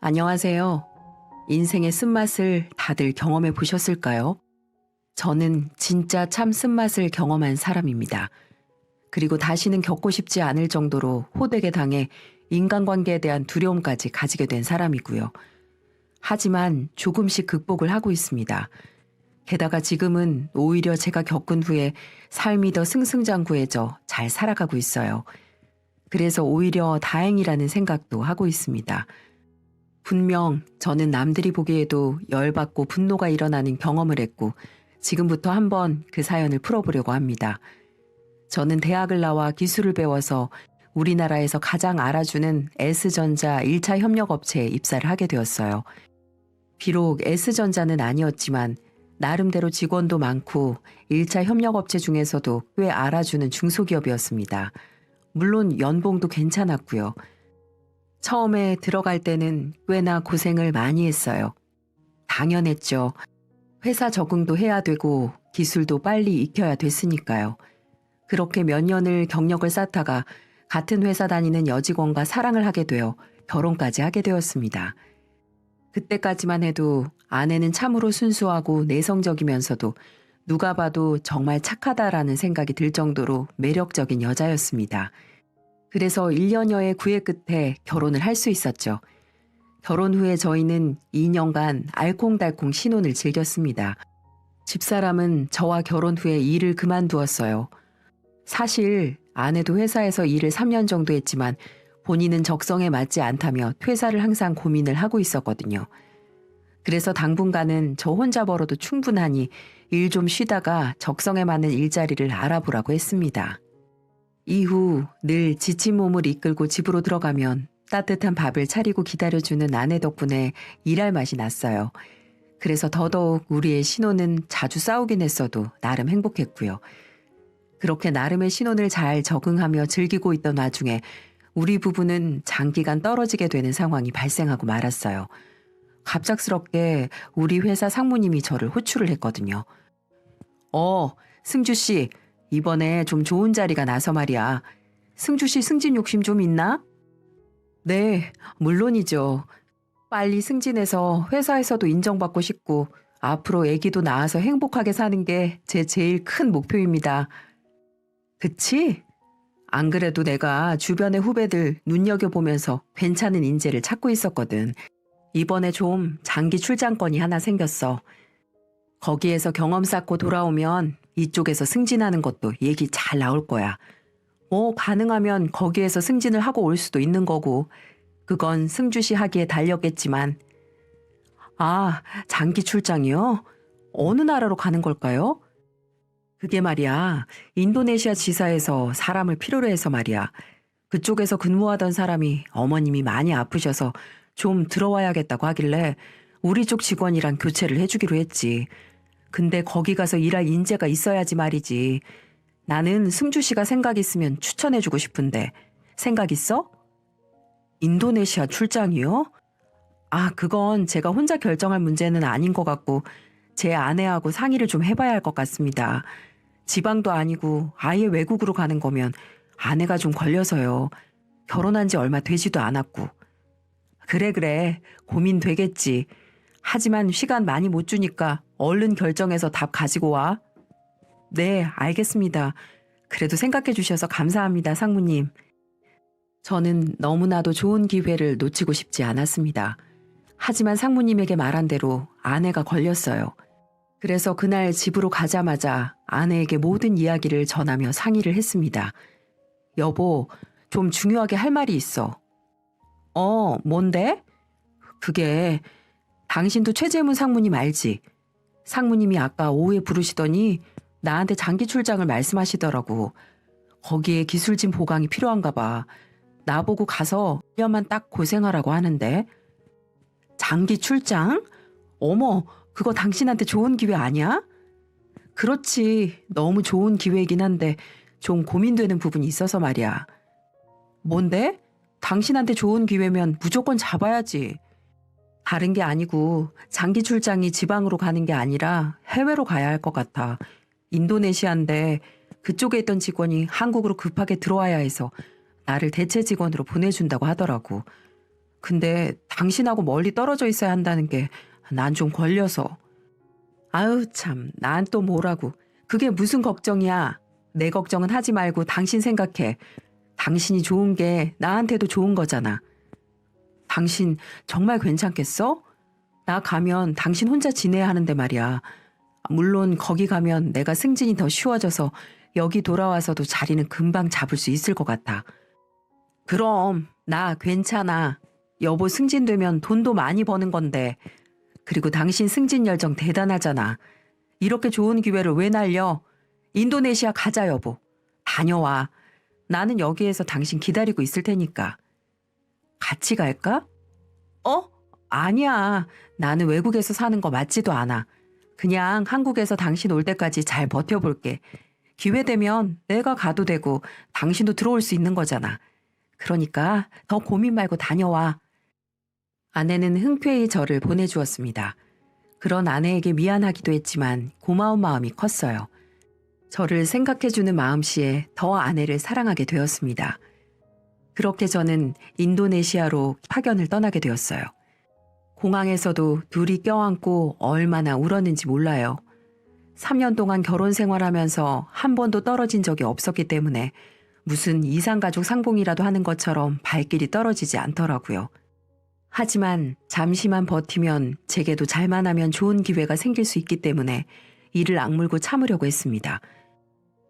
안녕하세요. 인생의 쓴맛을 다들 경험해 보셨을까요? 저는 진짜 참 쓴맛을 경험한 사람입니다. 그리고 다시는 겪고 싶지 않을 정도로 호되게 당해 인간관계에 대한 두려움까지 가지게 된 사람이고요. 하지만 조금씩 극복을 하고 있습니다. 게다가 지금은 오히려 제가 겪은 후에 삶이 더 승승장구해져 잘 살아가고 있어요. 그래서 오히려 다행이라는 생각도 하고 있습니다. 분명 저는 남들이 보기에도 열받고 분노가 일어나는 경험을 했고 지금부터 한번 그 사연을 풀어보려고 합니다. 저는 대학을 나와 기술을 배워서 우리나라에서 가장 알아주는 S전자 1차 협력업체에 입사를 하게 되었어요. 비록 S전자는 아니었지만 나름대로 직원도 많고 1차 협력업체 중에서도 꽤 알아주는 중소기업이었습니다. 물론 연봉도 괜찮았고요. 처음에 들어갈 때는 꽤나 고생을 많이 했어요. 당연했죠. 회사 적응도 해야 되고 기술도 빨리 익혀야 됐으니까요. 그렇게 몇 년을 경력을 쌓다가 같은 회사 다니는 여직원과 사랑을 하게 되어 결혼까지 하게 되었습니다. 그때까지만 해도 아내는 참으로 순수하고 내성적이면서도 누가 봐도 정말 착하다라는 생각이 들 정도로 매력적인 여자였습니다. 그래서 1년여의 구애 끝에 결혼을 할 수 있었죠. 결혼 후에 저희는 2년간 알콩달콩 신혼을 즐겼습니다. 집사람은 저와 결혼 후에 일을 그만두었어요. 사실 아내도 회사에서 일을 3년 정도 했지만 본인은 적성에 맞지 않다며 퇴사를 항상 고민을 하고 있었거든요. 그래서 당분간은 저 혼자 벌어도 충분하니 일 좀 쉬다가 적성에 맞는 일자리를 알아보라고 했습니다. 이후 늘 지친 몸을 이끌고 집으로 들어가면 따뜻한 밥을 차리고 기다려주는 아내 덕분에 일할 맛이 났어요. 그래서 더더욱 우리의 신혼은 자주 싸우긴 했어도 나름 행복했고요. 그렇게 나름의 신혼을 잘 적응하며 즐기고 있던 와중에 우리 부부는 장기간 떨어지게 되는 상황이 발생하고 말았어요. 갑작스럽게 우리 회사 상무님이 저를 호출을 했거든요. 승주 씨, 이번에 좀 좋은 자리가 나서 말이야. 승주 씨 승진 욕심 좀 있나? 네, 물론이죠. 빨리 승진해서 회사에서도 인정받고 싶고 앞으로 아기도 낳아서 행복하게 사는 게 제 제일 큰 목표입니다. 그치? 안 그래도 내가 주변의 후배들 눈여겨보면서 괜찮은 인재를 찾고 있었거든. 이번에 좀 장기 출장권이 하나 생겼어. 거기에서 경험 쌓고 돌아오면 이쪽에서 승진하는 것도 얘기 잘 나올 거야. 가능하면 거기에서 승진을 하고 올 수도 있는 거고, 그건 승주시 하기에 달렸겠지만. 아, 장기 출장이요? 어느 나라로 가는 걸까요? 그게 말이야, 인도네시아 지사에서 사람을 필요로 해서 말이야. 그쪽에서 근무하던 사람이 어머님이 많이 아프셔서 좀 들어와야겠다고 하길래 우리 쪽 직원이랑 교체를 해주기로 했지. 근데 거기 가서 일할 인재가 있어야지 말이지. 나는 승주 씨가 생각 있으면 추천해주고 싶은데 생각 있어? 인도네시아 출장이요? 아, 그건 제가 혼자 결정할 문제는 아닌 것 같고 제 아내하고 상의를 좀 해봐야 할 것 같습니다. 지방도 아니고 아예 외국으로 가는 거면 아내가 좀 걸려서요. 결혼한 지 얼마 되지도 않았고. 그래, 고민되겠지. 하지만 시간 많이 못 주니까 얼른 결정해서 답 가지고 와. 네, 알겠습니다. 그래도 생각해 주셔서 감사합니다, 상무님. 저는 너무나도 좋은 기회를 놓치고 싶지 않았습니다. 하지만 상무님에게 말한 대로 아내가 걸렸어요. 그래서 그날 집으로 가자마자 아내에게 모든 이야기를 전하며 상의를 했습니다. 여보, 좀 중요하게 할 말이 있어. 뭔데? 그게 당신도 최재문 상무님 알지? 상무님이 아까 오후에 부르시더니 나한테 장기 출장을 말씀하시더라고. 거기에 기술진 보강이 필요한가 봐. 나보고 가서 1년만 딱 고생하라고 하는데. 장기 출장? 어머, 그거 당신한테 좋은 기회 아니야? 그렇지, 너무 좋은 기회이긴 한데 좀 고민되는 부분이 있어서 말이야. 뭔데? 당신한테 좋은 기회면 무조건 잡아야지. 다른 게 아니고 장기 출장이 지방으로 가는 게 아니라 해외로 가야 할 것 같아. 인도네시아인데 그쪽에 있던 직원이 한국으로 급하게 들어와야 해서 나를 대체 직원으로 보내준다고 하더라고. 근데 당신하고 멀리 떨어져 있어야 한다는 게 난 좀 걸려서. 아유 참, 난 또 뭐라고. 그게 무슨 걱정이야. 내 걱정은 하지 말고 당신 생각해. 당신이 좋은 게 나한테도 좋은 거잖아. 당신 정말 괜찮겠어? 나 가면 당신 혼자 지내야 하는데 말이야. 물론 거기 가면 내가 승진이 더 쉬워져서 여기 돌아와서도 자리는 금방 잡을 수 있을 것 같아. 그럼 나 괜찮아. 여보 승진되면 돈도 많이 버는 건데. 그리고 당신 승진 열정 대단하잖아. 이렇게 좋은 기회를 왜 날려? 인도네시아 가자 여보. 다녀와. 나는 여기에서 당신 기다리고 있을 테니까. 같이 갈까? 아니야. 나는 외국에서 사는 거 맞지도 않아. 그냥 한국에서 당신 올 때까지 잘 버텨볼게. 기회 되면 내가 가도 되고 당신도 들어올 수 있는 거잖아. 그러니까 더 고민 말고 다녀와. 아내는 흔쾌히 저를 보내주었습니다. 그런 아내에게 미안하기도 했지만 고마운 마음이 컸어요. 저를 생각해주는 마음씨에 더 아내를 사랑하게 되었습니다. 그렇게 저는 인도네시아로 파견을 떠나게 되었어요. 공항에서도 둘이 껴안고 얼마나 울었는지 몰라요. 3년 동안 결혼 생활하면서 한 번도 떨어진 적이 없었기 때문에 무슨 이상가족 상봉이라도 하는 것처럼 발길이 떨어지지 않더라고요. 하지만 잠시만 버티면 제게도 잘만 하면 좋은 기회가 생길 수 있기 때문에 이를 악물고 참으려고 했습니다.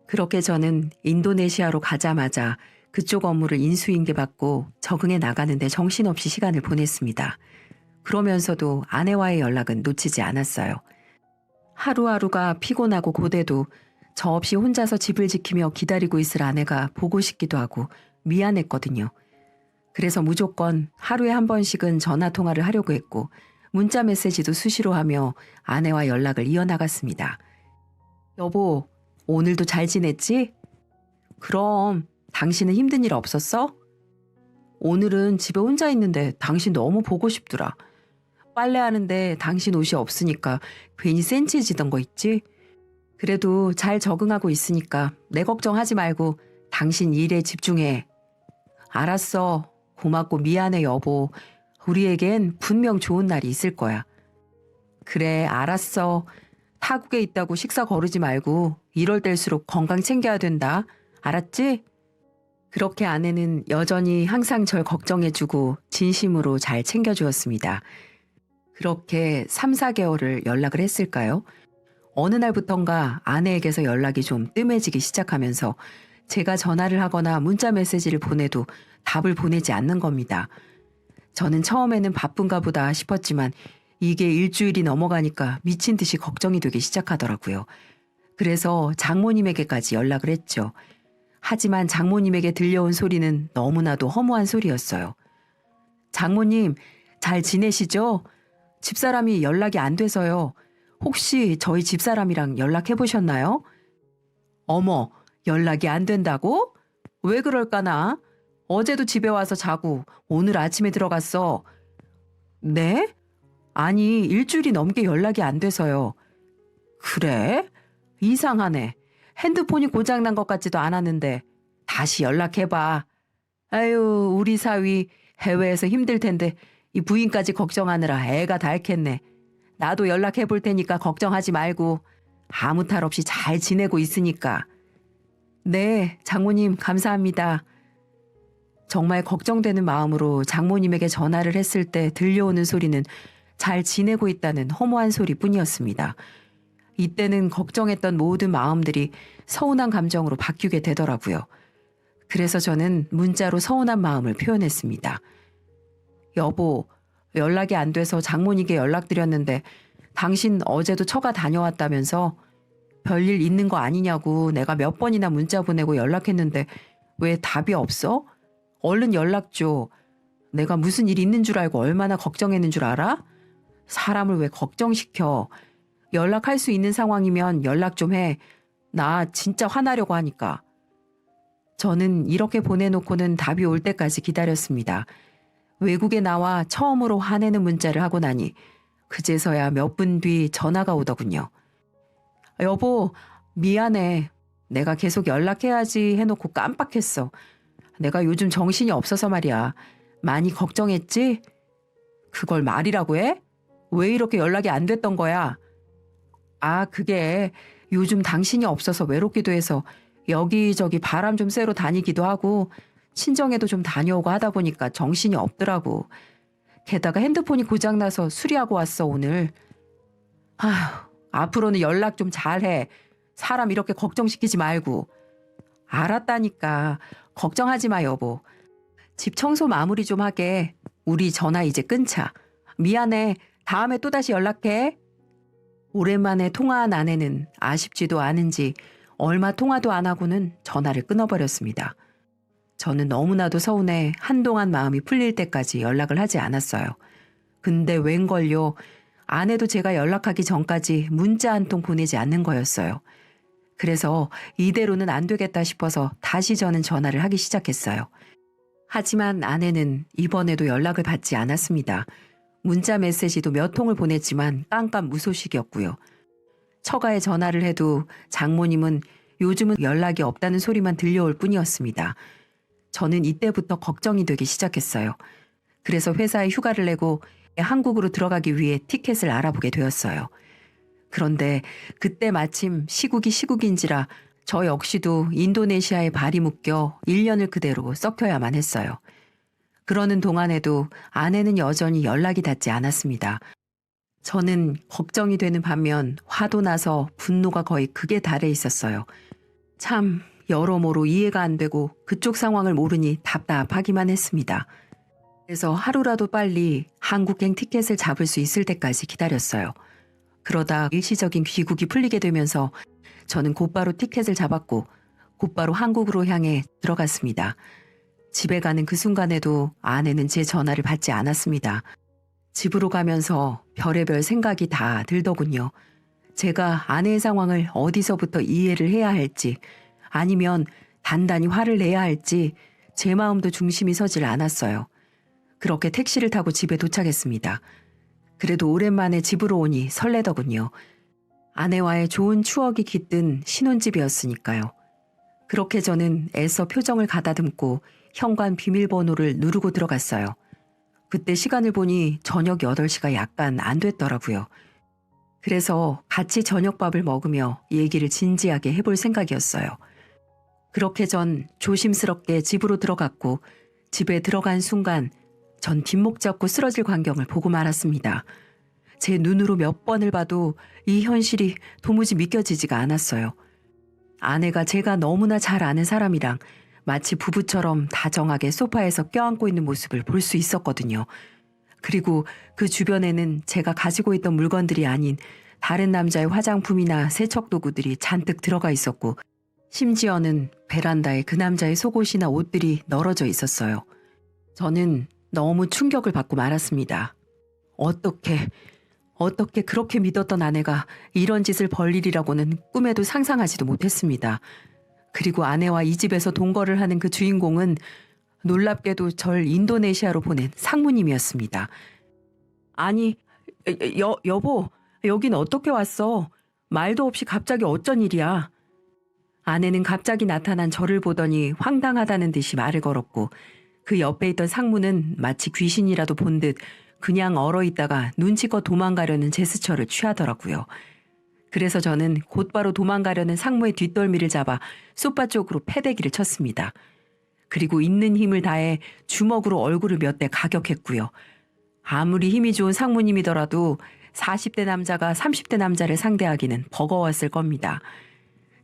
그렇게 저는 인도네시아로 가자마자 그쪽 업무를 인수인계받고 적응해 나가는데 정신없이 시간을 보냈습니다. 그러면서도 아내와의 연락은 놓치지 않았어요. 하루하루가 피곤하고 고돼도 저 없이 혼자서 집을 지키며 기다리고 있을 아내가 보고 싶기도 하고 미안했거든요. 그래서 무조건 하루에 한 번씩은 전화통화를 하려고 했고 문자 메시지도 수시로 하며 아내와 연락을 이어나갔습니다. 여보, 오늘도 잘 지냈지? 그럼 당신은 힘든 일 없었어? 오늘은 집에 혼자 있는데 당신 너무 보고 싶더라. 빨래하는데 당신 옷이 없으니까 괜히 센치해지던 거 있지? 그래도 잘 적응하고 있으니까 내 걱정하지 말고 당신 일에 집중해. 알았어. 고맙고 미안해 여보. 우리에겐 분명 좋은 날이 있을 거야. 그래 알았어. 타국에 있다고 식사 거르지 말고 이럴 때일수록 건강 챙겨야 된다. 알았지? 그렇게 아내는 여전히 항상 절 걱정해주고 진심으로 잘 챙겨주었습니다. 그렇게 3, 4개월을 연락을 했을까요? 어느 날부턴가 아내에게서 연락이 좀 뜸해지기 시작하면서 제가 전화를 하거나 문자 메시지를 보내도 답을 보내지 않는 겁니다. 저는 처음에는 바쁜가 보다 싶었지만 이게 일주일이 넘어가니까 미친 듯이 걱정이 되기 시작하더라고요. 그래서 장모님에게까지 연락을 했죠. 하지만 장모님에게 들려온 소리는 너무나도 허무한 소리였어요. 장모님, 잘 지내시죠? 집사람이 연락이 안 돼서요. 혹시 저희 집사람이랑 연락해 보셨나요? 어머, 연락이 안 된다고? 왜 그럴까나? 어제도 집에 와서 자고 오늘 아침에 들어갔어. 네? 아니, 일주일이 넘게 연락이 안 돼서요. 그래? 이상하네. 핸드폰이 고장난 것 같지도 않았는데 다시 연락해봐. 아유, 우리 사위 해외에서 힘들 텐데 이 부인까지 걱정하느라 애가 다 앓겠네. 나도 연락해 볼 테니까 걱정하지 말고 아무 탈 없이 잘 지내고 있으니까. 네, 장모님 감사합니다. 정말 걱정되는 마음으로 장모님에게 전화를 했을 때 들려오는 소리는 잘 지내고 있다는 허무한 소리뿐이었습니다. 이때는 걱정했던 모든 마음들이 서운한 감정으로 바뀌게 되더라고요. 그래서 저는 문자로 서운한 마음을 표현했습니다. 여보, 연락이 안 돼서 장모님께 연락드렸는데 당신 어제도 처가 다녀왔다면서 별일 있는 거 아니냐고 내가 몇 번이나 문자 보내고 연락했는데 왜 답이 없어? 얼른 연락 줘. 내가 무슨 일 있는 줄 알고 얼마나 걱정했는 줄 알아? 사람을 왜 걱정시켜. 연락할 수 있는 상황이면 연락 좀 해. 나 진짜 화나려고 하니까. 저는 이렇게 보내놓고는 답이 올 때까지 기다렸습니다. 외국에 나와 처음으로 화내는 문자를 하고 나니 그제서야 몇 분 뒤 전화가 오더군요. 여보, 미안해. 내가 계속 연락해야지 해놓고 깜빡했어. 내가 요즘 정신이 없어서 말이야. 많이 걱정했지? 그걸 말이라고 해? 왜 이렇게 연락이 안 됐던 거야? 아, 그게 요즘 당신이 없어서 외롭기도 해서 여기저기 바람 좀 쐬러 다니기도 하고 친정에도 좀 다녀오고 하다 보니까 정신이 없더라고. 게다가 핸드폰이 고장나서 수리하고 왔어, 오늘. 아휴, 앞으로는 연락 좀 잘해. 사람 이렇게 걱정시키지 말고. 알았다니까. 걱정하지 마, 여보. 집 청소 마무리 좀 하게. 우리 전화 이제 끊자. 미안해. 다음에 또다시 연락해. 오랜만에 통화한 아내는 아쉽지도 않은지 얼마 통화도 안 하고는 전화를 끊어버렸습니다. 저는 너무나도 서운해 한동안 마음이 풀릴 때까지 연락을 하지 않았어요. 근데 웬걸요. 아내도 제가 연락하기 전까지 문자 한 통 보내지 않는 거였어요. 그래서 이대로는 안 되겠다 싶어서 다시 저는 전화를 하기 시작했어요. 하지만 아내는 이번에도 연락을 받지 않았습니다. 문자 메시지도 몇 통을 보냈지만 깜깜무소식이었고요. 처가에 전화를 해도 장모님은 요즘은 연락이 없다는 소리만 들려올 뿐이었습니다. 저는 이때부터 걱정이 되기 시작했어요. 그래서 회사에 휴가를 내고 한국으로 들어가기 위해 티켓을 알아보게 되었어요. 그런데 그때 마침 시국이 시국인지라 저 역시도 인도네시아에 발이 묶여 1년을 그대로 썩혀야만 했어요. 그러는 동안에도 아내는 여전히 연락이 닿지 않았습니다. 저는 걱정이 되는 반면 화도 나서 분노가 거의 극에 달해 있었어요. 참 여러모로 이해가 안 되고 그쪽 상황을 모르니 답답하기만 했습니다. 그래서 하루라도 빨리 한국행 티켓을 잡을 수 있을 때까지 기다렸어요. 그러다 일시적인 귀국이 풀리게 되면서 저는 곧바로 티켓을 잡았고 곧바로 한국으로 향해 들어갔습니다. 집에 가는 그 순간에도 아내는 제 전화를 받지 않았습니다. 집으로 가면서 별의별 생각이 다 들더군요. 제가 아내의 상황을 어디서부터 이해를 해야 할지 아니면 단단히 화를 내야 할지 제 마음도 중심이 서질 않았어요. 그렇게 택시를 타고 집에 도착했습니다. 그래도 오랜만에 집으로 오니 설레더군요. 아내와의 좋은 추억이 깃든 신혼집이었으니까요. 그렇게 저는 애써 표정을 가다듬고 현관 비밀번호를 누르고 들어갔어요. 그때 시간을 보니 저녁 8시가 약간 안 됐더라고요. 그래서 같이 저녁밥을 먹으며 얘기를 진지하게 해볼 생각이었어요. 그렇게 전 조심스럽게 집으로 들어갔고 집에 들어간 순간 전 뒷목 잡고 쓰러질 광경을 보고 말았습니다. 제 눈으로 몇 번을 봐도 이 현실이 도무지 믿겨지지가 않았어요. 아내가 제가 너무나 잘 아는 사람이랑 마치 부부처럼 다정하게 소파에서 껴안고 있는 모습을 볼 수 있었거든요. 그리고 그 주변에는 제가 가지고 있던 물건들이 아닌 다른 남자의 화장품이나 세척도구들이 잔뜩 들어가 있었고 심지어는 베란다에 그 남자의 속옷이나 옷들이 널어져 있었어요. 저는 너무 충격을 받고 말았습니다. 어떻게 그렇게 믿었던 아내가 이런 짓을 벌 일이라고는 꿈에도 상상하지도 못했습니다. 그리고 아내와 이 집에서 동거를 하는 그 주인공은 놀랍게도 절 인도네시아로 보낸 상무님이었습니다. 아니, 여보, 여긴 어떻게 왔어? 말도 없이 갑자기 어쩐 일이야? 아내는 갑자기 나타난 저를 보더니 황당하다는 듯이 말을 걸었고 그 옆에 있던 상무는 마치 귀신이라도 본 듯 그냥 얼어있다가 눈치껏 도망가려는 제스처를 취하더라고요. 그래서 저는 곧바로 도망가려는 상무의 뒷덜미를 잡아 소파 쪽으로 패대기를 쳤습니다. 그리고 있는 힘을 다해 주먹으로 얼굴을 몇 대 가격했고요. 아무리 힘이 좋은 상무님이더라도 40대 남자가 30대 남자를 상대하기는 버거웠을 겁니다.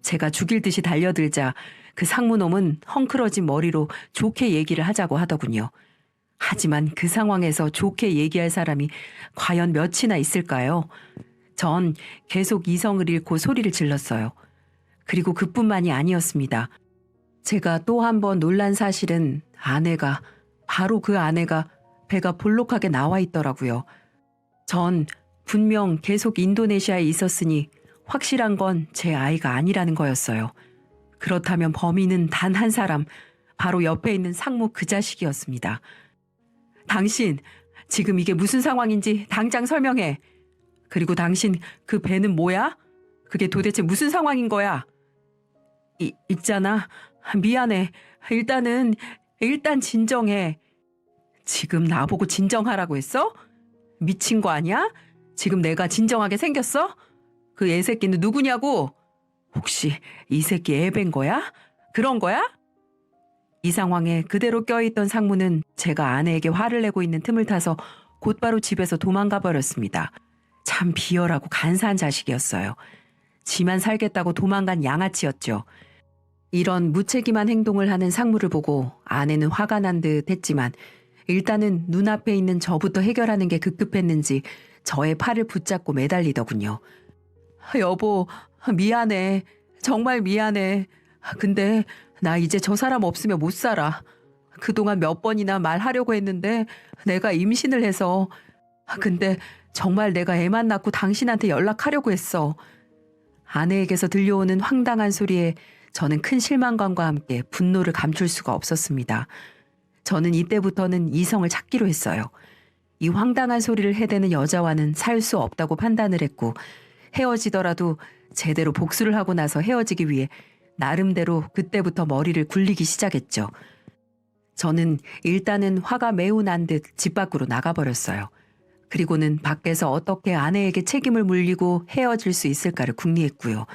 제가 죽일 듯이 달려들자 그 상무놈은 헝클어진 머리로 좋게 얘기를 하자고 하더군요. 하지만 그 상황에서 좋게 얘기할 사람이 과연 몇이나 있을까요? 전 계속 이성을 잃고 소리를 질렀어요. 그리고 그뿐만이 아니었습니다. 제가 또 한 번 놀란 사실은 바로 그 아내가 배가 볼록하게 나와 있더라고요. 전 분명 계속 인도네시아에 있었으니 확실한 건 제 아이가 아니라는 거였어요. 그렇다면 범인은 단 한 사람, 바로 옆에 있는 상무 그 자식이었습니다. 당신, 지금 이게 무슨 상황인지 당장 설명해. 그리고 당신, 그 배는 뭐야? 그게 도대체 무슨 상황인 거야? 있잖아. 미안해. 일단은 일단 진정해. 지금 나보고 진정하라고 했어? 미친 거 아니야? 지금 내가 진정하게 생겼어? 그 애새끼는 누구냐고? 혹시 이 새끼 애밴 거야? 그런 거야? 이 상황에 그대로 껴있던 상무는 제가 아내에게 화를 내고 있는 틈을 타서 곧바로 집에서 도망가 버렸습니다. 참 비열하고 간사한 자식이었어요. 지만 살겠다고 도망간 양아치였죠. 이런 무책임한 행동을 하는 상무를 보고 아내는 화가 난 듯 했지만 일단은 눈앞에 있는 저부터 해결하는 게 급급했는지 저의 팔을 붙잡고 매달리더군요. 여보, 미안해. 정말 미안해. 근데 나 이제 저 사람 없으면 못 살아. 그동안 몇 번이나 말하려고 했는데 내가 임신을 해서. 근데 정말 내가 애만 낳고 당신한테 연락하려고 했어. 아내에게서 들려오는 황당한 소리에 저는 큰 실망감과 함께 분노를 감출 수가 없었습니다. 저는 이때부터는 이성을 찾기로 했어요. 이 황당한 소리를 해대는 여자와는 살 수 없다고 판단을 했고 헤어지더라도 제대로 복수를 하고 나서 헤어지기 위해 나름대로 그때부터 머리를 굴리기 시작했죠. 저는 일단은 화가 매우 난 듯 집 밖으로 나가버렸어요. 그리고는 밖에서 어떻게 아내에게 책임을 물리고 헤어질 수 있을까를 궁리했고요.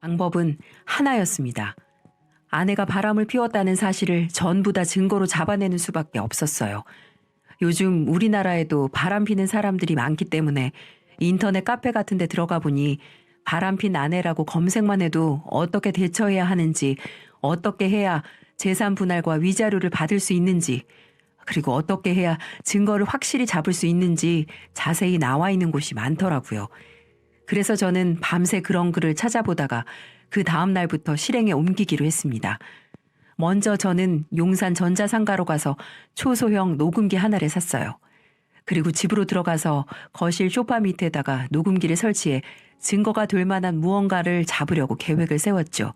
방법은 하나였습니다. 아내가 바람을 피웠다는 사실을 전부 다 증거로 잡아내는 수밖에 없었어요. 요즘 우리나라에도 바람 피는 사람들이 많기 때문에 인터넷 카페 같은 데 들어가 보니 바람핀 아내라고 검색만 해도 어떻게 대처해야 하는지, 어떻게 해야 재산 분할과 위자료를 받을 수 있는지, 그리고 어떻게 해야 증거를 확실히 잡을 수 있는지 자세히 나와 있는 곳이 많더라고요. 그래서 저는 밤새 그런 글을 찾아보다가 그 다음 날부터 실행에 옮기기로 했습니다. 먼저 저는 용산 전자상가로 가서 초소형 녹음기 하나를 샀어요. 그리고 집으로 들어가서 거실 소파 밑에다가 녹음기를 설치해 증거가 될 만한 무언가를 잡으려고 계획을 세웠죠.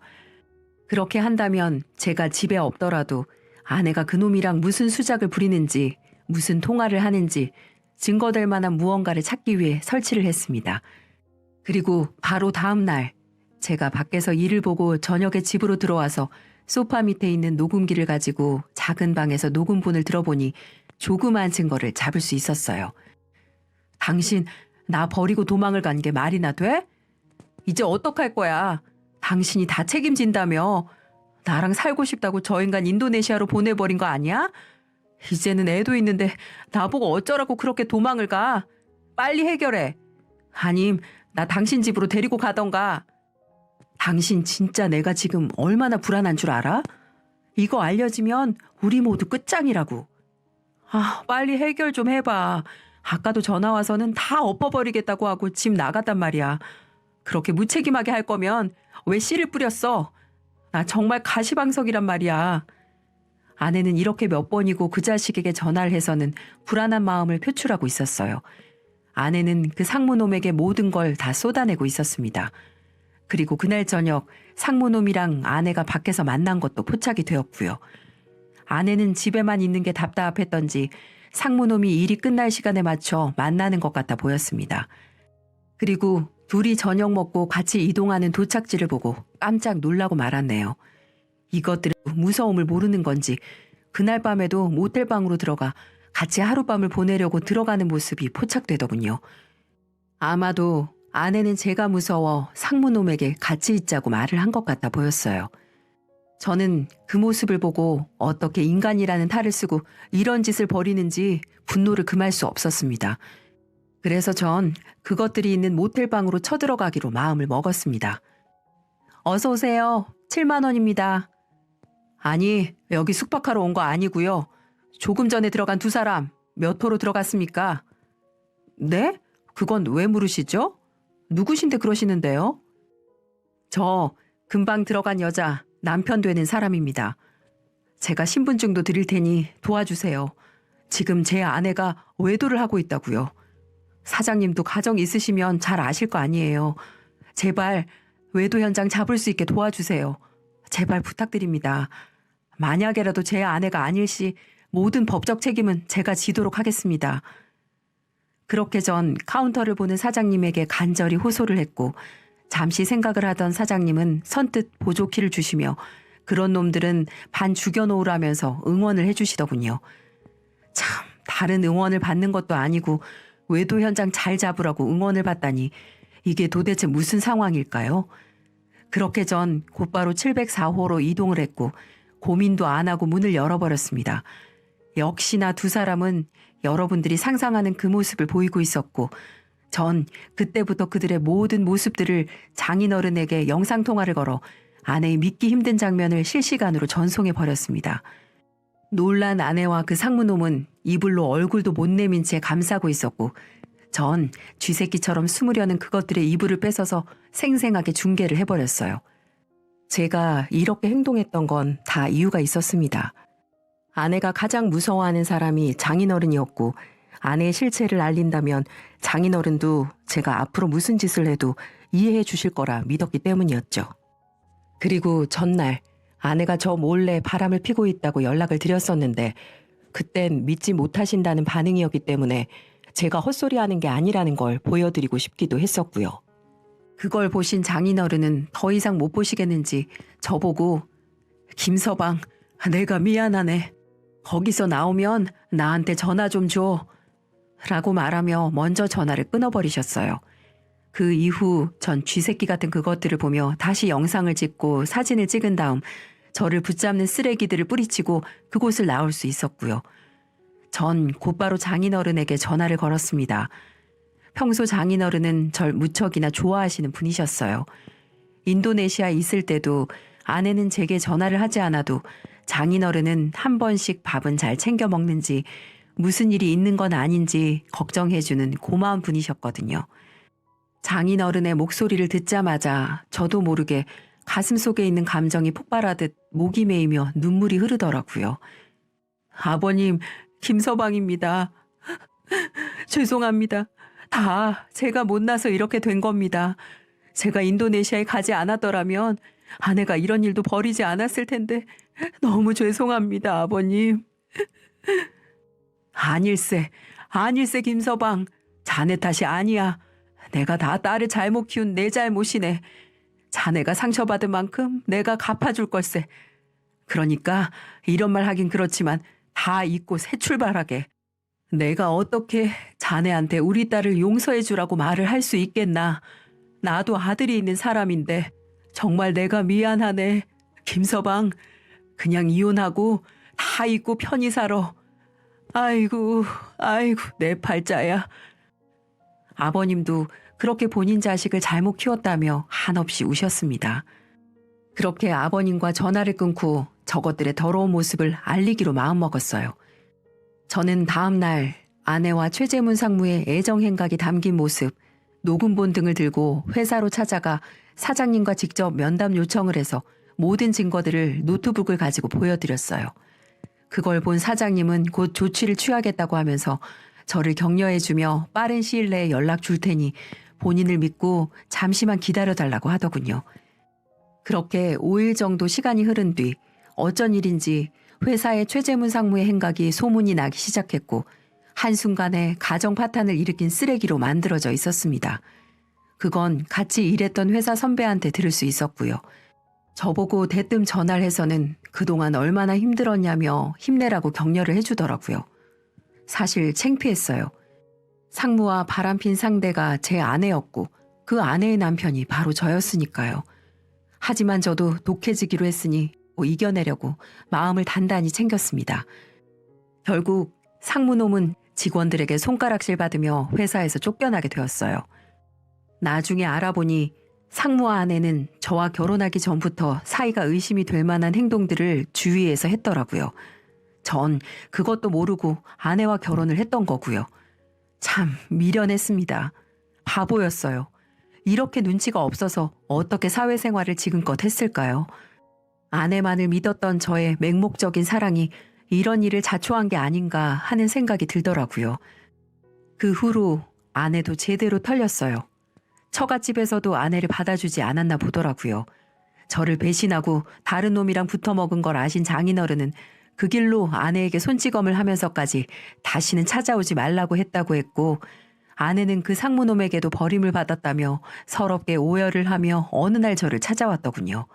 그렇게 한다면 제가 집에 없더라도 아내가 그놈이랑 무슨 수작을 부리는지, 무슨 통화를 하는지 증거될 만한 무언가를 찾기 위해 설치를 했습니다. 그리고 바로 다음 날 제가 밖에서 일을 보고 저녁에 집으로 들어와서 소파 밑에 있는 녹음기를 가지고 작은 방에서 녹음본을 들어보니 조그마한 증거를 잡을 수 있었어요. 당신 나 버리고 도망을 간 게 말이나 돼? 이제 어떡할 거야? 당신이 다 책임진다며. 나랑 살고 싶다고 저 인간 인도네시아로 보내버린 거 아니야? 이제는 애도 있는데 나보고 어쩌라고 그렇게 도망을 가? 빨리 해결해. 아님 나 당신 집으로 데리고 가던가. 당신 진짜 내가 지금 얼마나 불안한 줄 알아? 이거 알려지면 우리 모두 끝장이라고. 빨리 해결 좀 해봐. 아까도 전화 와서는 다 엎어버리겠다고 하고 집 나갔단 말이야. 그렇게 무책임하게 할 거면 왜 씨를 뿌렸어? 나 정말 가시방석이란 말이야. 아내는 이렇게 몇 번이고 그 자식에게 전화를 해서는 불안한 마음을 표출하고 있었어요. 아내는 그 상무놈에게 모든 걸 다 쏟아내고 있었습니다. 그리고 그날 저녁 상무놈이랑 아내가 밖에서 만난 것도 포착이 되었고요. 아내는 집에만 있는 게 답답했던지 상무놈이 일이 끝날 시간에 맞춰 만나는 것 같아 보였습니다. 그리고 둘이 저녁 먹고 같이 이동하는 도착지를 보고 깜짝 놀라고 말았네요. 이것들은 무서움을 모르는 건지 그날 밤에도 모텔방으로 들어가 같이 하룻밤을 보내려고 들어가는 모습이 포착되더군요. 아마도 아내는 제가 무서워 상무놈에게 같이 있자고 말을 한 것 같아 보였어요. 저는 그 모습을 보고 어떻게 인간이라는 탈을 쓰고 이런 짓을 벌이는지 분노를 금할 수 없었습니다. 그래서 전 그것들이 있는 모텔방으로 쳐들어가기로 마음을 먹었습니다. 어서 오세요. 7만 원입니다. 아니, 여기 숙박하러 온 거 아니고요. 조금 전에 들어간 두 사람 몇 호로 들어갔습니까? 네? 그건 왜 물으시죠? 누구신데 그러시는데요? 저 금방 들어간 여자 남편 되는 사람입니다. 제가 신분증도 드릴 테니 도와주세요. 지금 제 아내가 외도를 하고 있다고요. 사장님도 가정 있으시면 잘 아실 거 아니에요. 제발 외도 현장 잡을 수 있게 도와주세요. 제발 부탁드립니다. 만약에라도 제 아내가 아닐 시 모든 법적 책임은 제가 지도록 하겠습니다. 그렇게 전 카운터를 보는 사장님에게 간절히 호소를 했고 잠시 생각을 하던 사장님은 선뜻 보조키를 주시며 그런 놈들은 반 죽여놓으라면서 응원을 해주시더군요. 참, 다른 응원을 받는 것도 아니고 외도 현장 잘 잡으라고 응원을 받다니 이게 도대체 무슨 상황일까요? 그렇게 전 곧바로 704호로 이동을 했고 고민도 안 하고 문을 열어버렸습니다. 역시나 두 사람은 여러분들이 상상하는 그 모습을 보이고 있었고 전 그때부터 그들의 모든 모습들을 장인어른에게 영상통화를 걸어 아내의 믿기 힘든 장면을 실시간으로 전송해버렸습니다. 놀란 아내와 그 상무놈은 이불로 얼굴도 못 내민 채 감싸고 있었고 전 쥐새끼처럼 숨으려는 그것들의 이불을 뺏어서 생생하게 중계를 해버렸어요. 제가 이렇게 행동했던 건 다 이유가 있었습니다. 아내가 가장 무서워하는 사람이 장인어른이었고 아내의 실체를 알린다면 장인어른도 제가 앞으로 무슨 짓을 해도 이해해 주실 거라 믿었기 때문이었죠. 그리고 전날 아내가 저 몰래 바람을 피고 있다고 연락을 드렸었는데 그땐 믿지 못하신다는 반응이었기 때문에 제가 헛소리하는 게 아니라는 걸 보여드리고 싶기도 했었고요. 그걸 보신 장인어른은 더 이상 못 보시겠는지 저보고 김서방, 내가 미안하네. 거기서 나오면 나한테 전화 좀 줘. 라고 말하며 먼저 전화를 끊어버리셨어요. 그 이후 전 쥐새끼 같은 그것들을 보며 다시 영상을 찍고 사진을 찍은 다음 저를 붙잡는 쓰레기들을 뿌리치고 그곳을 나올 수 있었고요. 전 곧바로 장인어른에게 전화를 걸었습니다. 평소 장인어른은 절 무척이나 좋아하시는 분이셨어요. 인도네시아에 있을 때도 아내는 제게 전화를 하지 않아도 장인어른은 한 번씩 밥은 잘 챙겨 먹는지 무슨 일이 있는 건 아닌지 걱정해주는 고마운 분이셨거든요. 장인어른의 목소리를 듣자마자 저도 모르게 가슴 속에 있는 감정이 폭발하듯 목이 메이며 눈물이 흐르더라고요. 아버님, 김서방입니다. 죄송합니다. 다 제가 못나서 이렇게 된 겁니다. 제가 인도네시아에 가지 않았더라면 아내가 이런 일도 벌이지 않았을 텐데 너무 죄송합니다, 아버님. 아닐세 김서방. 자네 탓이 아니야. 내가 다 딸을 잘못 키운 내 잘못이네. 자네가 상처받은 만큼 내가 갚아줄 걸세. 그러니까 이런 말 하긴 그렇지만 다 잊고 새 출발하게. 내가 어떻게 자네한테 우리 딸을 용서해 주라고 말을 할 수 있겠나. 나도 아들이 있는 사람인데 정말 내가 미안하네. 김서방, 그냥 이혼하고 다 잊고 편히 살아. 아이고 내 팔자야. 아버님도 그렇게 본인 자식을 잘못 키웠다며 한없이 우셨습니다. 그렇게 아버님과 전화를 끊고 저것들의 더러운 모습을 알리기로 마음먹었어요. 저는 다음 날 아내와 최재문 상무의 애정 행각이 담긴 모습, 녹음본 등을 들고 회사로 찾아가 사장님과 직접 면담 요청을 해서 모든 증거들을 노트북을 가지고 보여드렸어요. 그걸 본 사장님은 곧 조치를 취하겠다고 하면서 저를 격려해주며 빠른 시일 내에 연락 줄 테니 본인을 믿고 잠시만 기다려달라고 하더군요. 그렇게 5일 정도 시간이 흐른 뒤 어쩐 일인지 회사의 최재문 상무의 행각이 소문이 나기 시작했고 한순간에 가정 파탄을 일으킨 쓰레기로 만들어져 있었습니다. 그건 같이 일했던 회사 선배한테 들을 수 있었고요. 저보고 대뜸 전화를 해서는 그동안 얼마나 힘들었냐며 힘내라고 격려를 해주더라고요. 사실 창피했어요. 상무와 바람핀 상대가 제 아내였고 그 아내의 남편이 바로 저였으니까요. 하지만 저도 독해지기로 했으니 이겨내려고 마음을 단단히 챙겼습니다. 결국 상무놈은 직원들에게 손가락질 받으며 회사에서 쫓겨나게 되었어요. 나중에 알아보니 상무와 아내는 저와 결혼하기 전부터 사이가 의심이 될 만한 행동들을 주위에서 했더라고요. 전 그것도 모르고 아내와 결혼을 했던 거고요. 참 미련했습니다. 바보였어요. 이렇게 눈치가 없어서 어떻게 사회생활을 지금껏 했을까요? 아내만을 믿었던 저의 맹목적인 사랑이 이런 일을 자초한 게 아닌가 하는 생각이 들더라고요. 그 후로 아내도 제대로 털렸어요. 처갓집에서도 아내를 받아주지 않았나 보더라고요. 저를 배신하고 다른 놈이랑 붙어먹은 걸 아신 장인어른은 그 길로 아내에게 손찌검을 하면서까지 다시는 찾아오지 말라고 했다고 했고 아내는 그 상무놈에게도 버림을 받았다며 서럽게 오열을 하며 어느 날 저를 찾아왔더군요.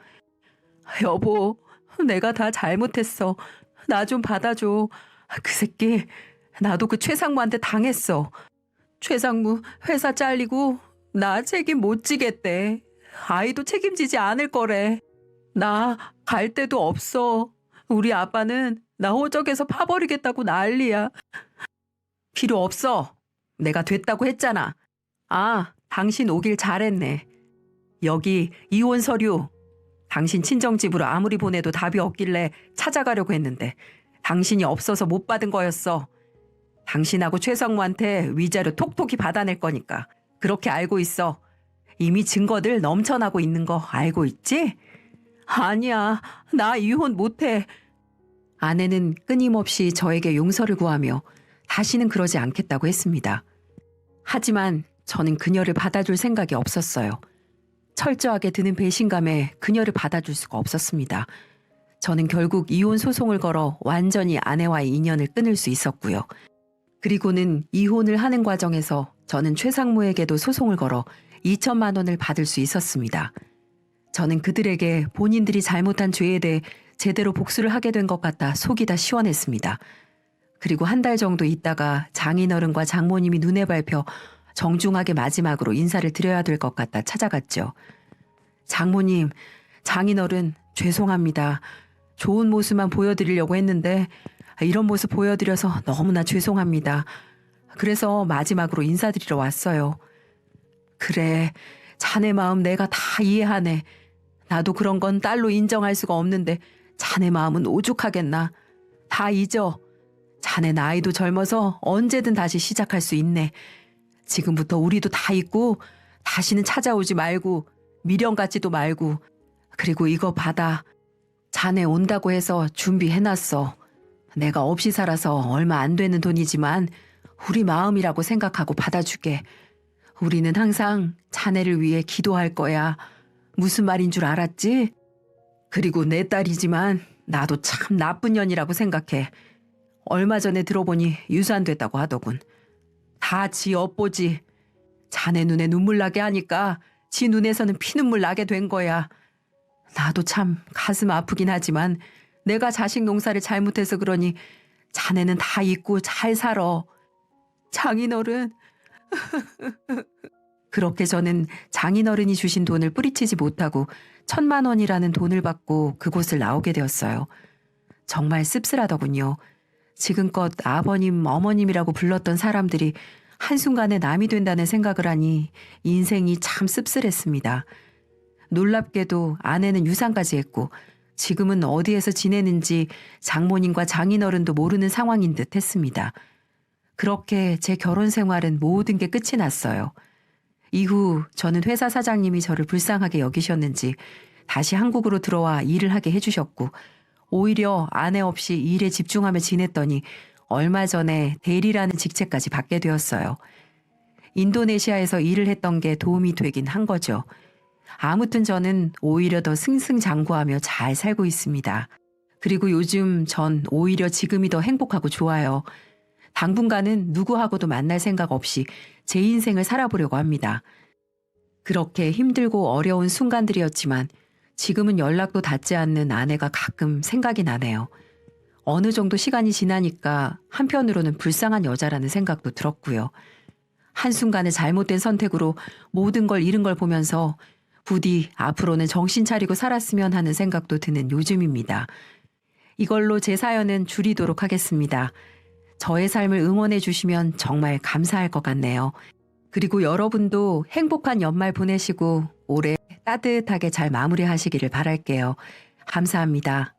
여보, 내가 다 잘못했어. 나 좀 받아줘. 그 새끼, 나도 그 최상무한테 당했어. 최상무 회사 잘리고 나 책임 못 지겠대. 아이도 책임지지 않을 거래. 나 갈 데도 없어. 우리 아빠는 나 호적에서 파버리겠다고 난리야. 필요 없어. 내가 됐다고 했잖아. 아, 당신 오길 잘했네. 여기 이혼 서류. 당신 친정집으로 아무리 보내도 답이 없길래 찾아가려고 했는데 당신이 없어서 못 받은 거였어. 당신하고 최성무한테 위자료 톡톡히 받아낼 거니까 그렇게 알고 있어. 이미 증거들 넘쳐나고 있는 거 알고 있지? 아니야, 나 이혼 못해. 아내는 끊임없이 저에게 용서를 구하며 다시는 그러지 않겠다고 했습니다. 하지만 저는 그녀를 받아줄 생각이 없었어요. 철저하게 드는 배신감에 그녀를 받아줄 수가 없었습니다. 저는 결국 이혼 소송을 걸어 완전히 아내와의 인연을 끊을 수 있었고요. 그리고는 이혼을 하는 과정에서 저는 최상무에게도 소송을 걸어 2천만 원을 받을 수 있었습니다. 저는 그들에게 본인들이 잘못한 죄에 대해 제대로 복수를 하게 된 것 같아 속이 다 시원했습니다. 그리고 한 달 정도 있다가 장인어른과 장모님이 눈에 밟혀 정중하게 마지막으로 인사를 드려야 될 것 같아 찾아갔죠. 장모님, 장인어른 죄송합니다. 좋은 모습만 보여드리려고 했는데 이런 모습 보여드려서 너무나 죄송합니다. 그래서 마지막으로 인사드리러 왔어요. 그래, 자네 마음 내가 다 이해하네. 나도 그런 건 딸로 인정할 수가 없는데 자네 마음은 오죽하겠나. 다 잊어. 자네 나이도 젊어서 언제든 다시 시작할 수 있네. 지금부터 우리도 다 잊고 다시는 찾아오지 말고 미련 갖지도 말고. 그리고 이거 받아. 자네 온다고 해서 준비해놨어. 내가 없이 살아서 얼마 안 되는 돈이지만 우리 마음이라고 생각하고 받아주게. 우리는 항상 자네를 위해 기도할 거야. 무슨 말인 줄 알았지? 그리고 내 딸이지만 나도 참 나쁜 년이라고 생각해. 얼마 전에 들어보니 유산됐다고 하더군. 다 지 업보지. 자네 눈에 눈물 나게 하니까 지 눈에서는 피눈물 나게 된 거야. 나도 참 가슴 아프긴 하지만 내가 자식 농사를 잘못해서 그러니 자네는 다 잊고 잘 살아. 장인어른. 그렇게 저는 장인어른이 주신 돈을 뿌리치지 못하고 1,000만 원이라는 돈을 받고 그곳을 나오게 되었어요. 정말 씁쓸하더군요. 지금껏 아버님, 어머님이라고 불렀던 사람들이 한순간에 남이 된다는 생각을 하니 인생이 참 씁쓸했습니다. 놀랍게도 아내는 유산까지 했고 지금은 어디에서 지내는지 장모님과 장인어른도 모르는 상황인 듯 했습니다. 그렇게 제 결혼 생활은 모든 게 끝이 났어요. 이후 저는 회사 사장님이 저를 불쌍하게 여기셨는지 다시 한국으로 들어와 일을 하게 해주셨고 오히려 아내 없이 일에 집중하며 지냈더니 얼마 전에 대리라는 직책까지 받게 되었어요. 인도네시아에서 일을 했던 게 도움이 되긴 한 거죠. 아무튼 저는 오히려 더 승승장구하며 잘 살고 있습니다. 그리고 요즘 전 오히려 지금이 더 행복하고 좋아요. 당분간은 누구하고도 만날 생각 없이 제 인생을 살아보려고 합니다. 그렇게 힘들고 어려운 순간들이었지만 지금은 연락도 닿지 않는 아내가 가끔 생각이 나네요. 어느 정도 시간이 지나니까 한편으로는 불쌍한 여자라는 생각도 들었고요. 한순간에 잘못된 선택으로 모든 걸 잃은 걸 보면서 부디 앞으로는 정신 차리고 살았으면 하는 생각도 드는 요즘입니다. 이걸로 제 사연은 줄이도록 하겠습니다. 저의 삶을 응원해 주시면 정말 감사할 것 같네요. 그리고 여러분도 행복한 연말 보내시고 올해 따뜻하게 잘 마무리하시기를 바랄게요. 감사합니다.